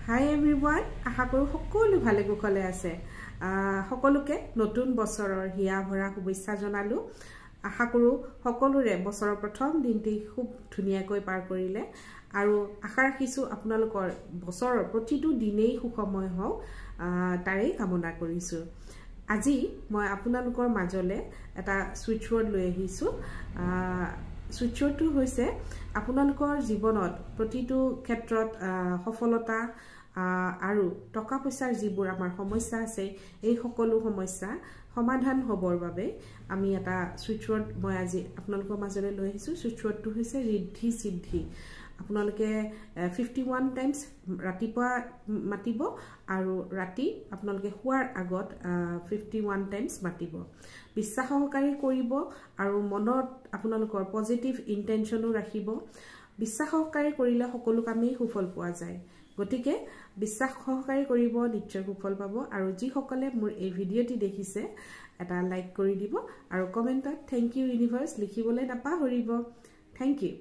Hi everyone, আশা কৰো সকলো ভালে কুশলে আছে। সকলোকে নতুন বছৰৰ হিয়া ভৰা শুভেচ্ছা জনালো। আশা কৰো সকলোৰে বছৰৰ প্ৰথম দিনটি খুব ধুনিয়াকৈ পাৰ কৰিলে আৰু আশা ৰাখিছো আপোনালোকৰ বছৰৰ প্ৰতিটো দিনেই সুখময় হওক তাৰেই কামনা কৰিছো। আজি মই আপোনালোকৰ মাজলে এটা সুইচ ৱৰ্ড লৈ আহিছো। সুইচ ৱৰ্ডটো হৈছে আপোনালোকৰ জীৱনত প্ৰতিটো ক্ষেত্ৰত সফলতা আৰু টকা পইচাৰ যিবোৰ আমাৰ সমস্যা আছে এই সকলো সমস্যা সমাধান হ'বৰ বাবে আমি এটা সুইচ ৱৰ্ড মই আজি আপোনালোকৰ মাজলৈ লৈ আহিছো। সুইচ ৱৰ্ডটো হৈছে ঋদ্ধি সিদ্ধি। আপোনালোকে 51 টাইমছ ৰাতিপুৱা মাতিব আৰু ৰাতি আপোনালোকে শুৱাৰ আগত 51 টাইমছ মাতিব। বিশ্বাস সহকাৰে কৰিব আৰু মনত আপোনালোকৰ পজিটিভ ইন্টেনশনো ৰাখিব। বিশ্বাস সহকাৰে কৰিলে সকলো কামেই সফল পোৱা যায়। গতিকে বিশ্বাস সহকাৰে কৰিব, নিশ্চয় সফল পাব। আৰু যি সকলে মোৰ এই ভিডিঅ'টি দেখিছে এটা লাইক কৰি দিব আৰু কমেন্টত থ্যাংক ইউ ইউনিভাৰ্স লিখিবলৈ নাপাহৰিব। Thank U.